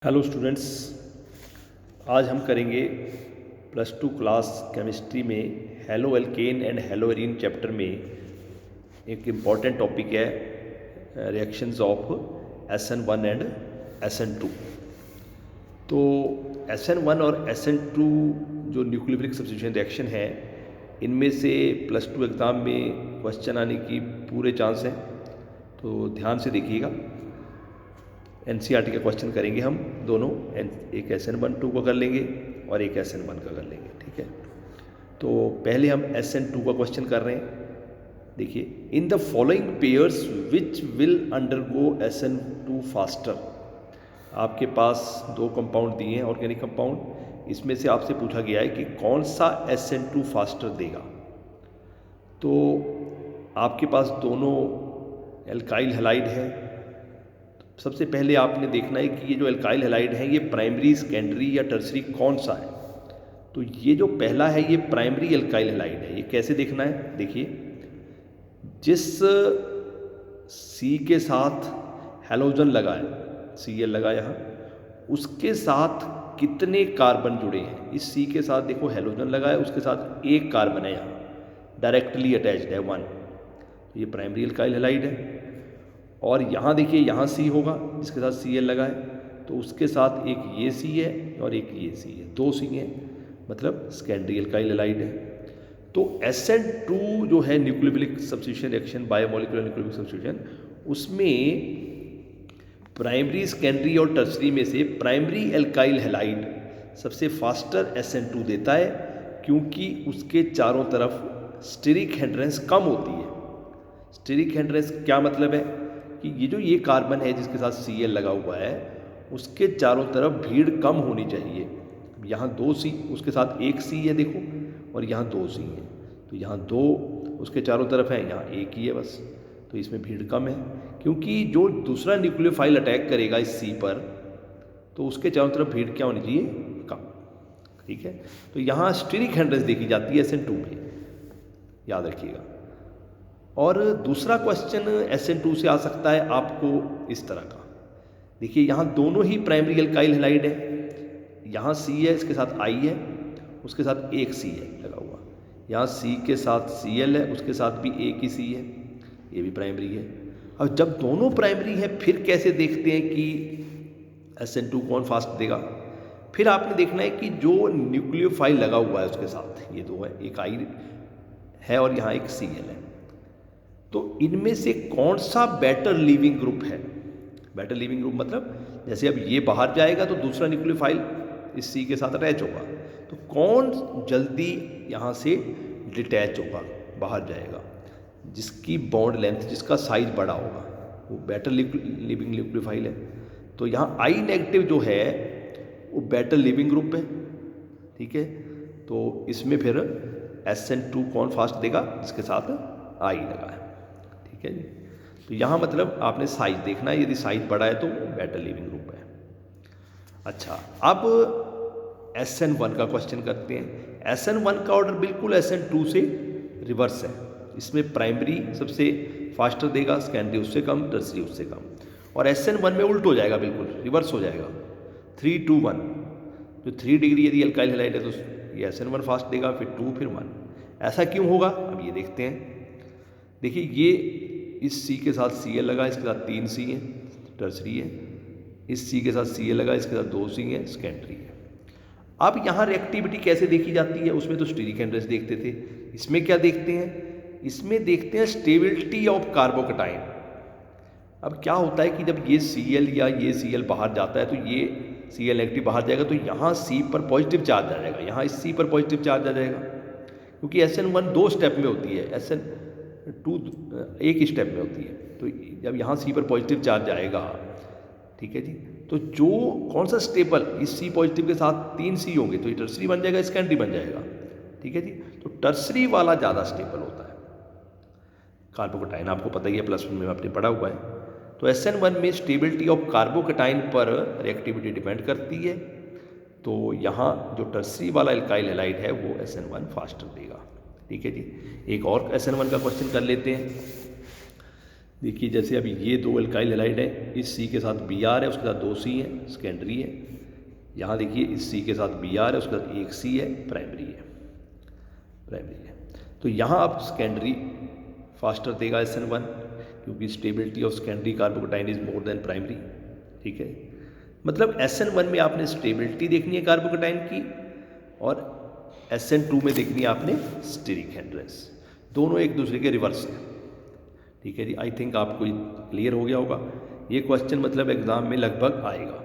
Hello students, आज हम करेंगे +2 क्लास केमिस्ट्री में halo alkane and hello arene chapter में एक इम्पॉर्टेंट टॉपिक है reactions of SN1 and SN2। तो SN1 और SN2 जो न्यूक्लियोफिलिक सब्स्टिट्यूशन रिएक्शन है, इनमें से +2 एग्ज़ाम में क्वेश्चन आने की पूरे चांस हैं। तो ध्यान से देखिएगा, NCERT का क्वेश्चन करेंगे हम दोनों, एक SN1-2 का कर लेंगे और एक SN1 का कर लेंगे। ठीक है, तो पहले हम SN2 का क्वेश्चन कर रहे हैं। देखिए, in the following pairs which will undergo SN2 faster. आपके पास दो कंपाउंड दिए हैं, ऑर्गेनिक कंपाउंड। इसमें से आपसे पूछा गया है कि कौन सा SN2 फास्टर देगा। तो आपके पास दोनों एल्काइल हैलाइड है। सबसे पहले आपने देखना है कि ये जो एल्काइल हैलाइड है, ये प्राइमरी, सेकेंडरी या टर्सरी कौन सा है। तो ये जो पहला है, ये प्राइमरी एल्काइल हैलाइड है। ये कैसे देखना है, देखिए, जिस C के साथ हैलोजन लगा है, Cl लगा यहाँ, उसके साथ कितने कार्बन जुड़े हैं। इस C के साथ देखो हैलोजन लगा है, उसके साथ एक कार्बन है यहाँ, डायरेक्टली अटैच्ड है 1। तो ये प्राइमरी एल्काइल हैलाइड है। और यहाँ देखिए, यहाँ C होगा जिसके साथ Cl लगा है, तो उसके साथ एक ये C है और एक ये C है, दो C हैं, मतलब सेकेंडरी एल्काइल हैलाइड है। तो SN2 जो है nucleophilic substitution reaction, biomolecular nucleophilic substitution, उसमें प्राइमरी, सेकेंडरी और टर्सरी में से प्राइमरी एल्काइल हैलाइड सबसे फास्टर SN2 देता है, क्योंकि उसके चारों तरफ स्टेरिक हिंड्रेंस कम होती है। स्टेरिक हिंड्रेंस क्या मतलब है कि ये कार्बन है जिसके साथ Cl लगा हुआ है, उसके चारों तरफ भीड़ कम होनी चाहिए। यहाँ 2 C, उसके साथ एक C है देखो, और यहाँ 2 C है। तो यहाँ 2 उसके चारों तरफ है, यहाँ एक ही है बस। तो इसमें भीड़ कम है, क्योंकि जो दूसरा न्यूक्लियोफाइल अटैक करेगा इस C पर, तो उसके चारों तरफ भीड़ क्या होनी चाहिए, कम। ठीक है, तो यहाँ स्टेरिक हिंड्रेंस देखी जाती है SN2 में, याद रखिएगा। और दूसरा क्वेश्चन SN2 से आ सकता है आपको इस तरह का। देखिए, यहाँ दोनों ही प्राइमरी एल्काइल हैलाइड है। यहाँ C है, इसके साथ I है, उसके साथ एक C है लगा हुआ। यहाँ C के साथ Cl है, उसके साथ भी एक ही C है, ये भी प्राइमरी है। अब जब दोनों प्राइमरी है, फिर कैसे देखते हैं कि SN2 कौन फास्ट देगा। फिर आपने देखना है कि जो न्यूक्लियोफाइल लगा हुआ है उसके साथ, ये दो है, एक I है और यहाँ एक Cl है, तो इनमें से कौन सा बेटर लीविंग ग्रुप है। बेटर लीविंग ग्रुप मतलब जैसे अब ये बाहर जाएगा तो दूसरा न्यूक्लियोफाइल इस C के साथ अटैच होगा, तो कौन जल्दी यहाँ से डिटैच होगा, बाहर जाएगा, जिसकी बॉन्ड लेंथ, जिसका साइज बड़ा होगा, वो बेटर लिविंग न्यूक्लियोफाइल है। तो यहाँ I नेगेटिव जो है वो बेटर लिविंग ग्रुप है। ठीक है, तो इसमें फिर SN2 कौन फास्ट देगा, जिसके साथ I लगा है। ठीक है जी, तो यहाँ मतलब आपने साइज देखना है, यदि साइज बड़ा है तो बेटर लिविंग ग्रुप है। अच्छा, अब SN1 का क्वेश्चन करते हैं। SN1 का ऑर्डर बिल्कुल SN2 से रिवर्स है। इसमें प्राइमरी सबसे फास्टर देगा, सेकेंडरी उससे कम, टर्सरी उससे कम। और SN1 में उल्ट हो जाएगा, बिल्कुल रिवर्स हो जाएगा, 3 2 1। जो 3 डिग्री यदि एल्काइल हैलाइड है तो ये SN1 फास्ट देगा, फिर 2 फिर 1। ऐसा क्यों होगा, अब ये देखते हैं। देखिए, ये इस C के साथ Cl लगा, इसके साथ 3 C है, टर्सरी है। इस C के साथ Cl लगा, इसके साथ 2 C है, सेकेंडरी है। अब यहाँ रिएक्टिविटी कैसे देखी जाती है, उसमें तो स्टेरिक हिंड्रेंस देखते थे, इसमें क्या देखते हैं, इसमें देखते हैं स्टेबिलिटी ऑफ कार्बोकटाइन। अब क्या होता है कि जब ये Cl या ये Cl बाहर जाता है, तो ये Cl नेगेटिव बाहर जाएगा, तो यहाँ C पर पॉजिटिव चार्ज आ जाएगा, यहाँ इस C पर पॉजिटिव चार्ज आ जाएगा, क्योंकि SN1 2 स्टेप में होती है, SN2 एक ही स्टेप में होती है। तो जब यहाँ C पर पॉजिटिव चार्ज आएगा, ठीक है जी, तो जो कौन सा स्टेबल, इस C पॉजिटिव के साथ 3 C होंगे, तो ये टर्सरी बन जाएगा, सेकेंडरी बन जाएगा। ठीक है जी, तो टर्सरी वाला ज़्यादा स्टेबल होता है। कार्बोकटाइन आपको पता ही है, +1 में आपने पढ़ा हुआ है। तो SN1 में स्टेबिलिटी ऑफ कार्बोकटाइन पर रिएक्टिविटी डिपेंड करती है। तो यहाँ जो टर्सरी वाला एल्काइल हैलाइड है वो SN1 फास्टर देगा। ठीक है जी, एक और SN1 का क्वेश्चन कर लेते हैं। देखिए जैसे अभी ये 2 एल्काइल हैलाइड है, इस C के साथ Br है, उसके साथ 2 C है, सेकेंडरी है। यहाँ देखिए इस C के साथ Br है, उसके साथ 1 C है, प्राइमरी है, प्राइमरी है। तो यहाँ आप सेकेंडरी फास्टर देगा SN1, क्योंकि stability of secondary carbocation is more than primary. ठीक है, मतलब SN1 में आपने स्टेबिलिटी देखनी है कार्बोकेटाइन की, और SN2 में देखनी है आपने स्टीरिक हिंड्रेंस। दोनों एक दूसरे के रिवर्स हैं। ठीक है जी, आई थिंक आपको क्लियर हो गया होगा। ये क्वेश्चन मतलब एग्जाम में लगभग आएगा।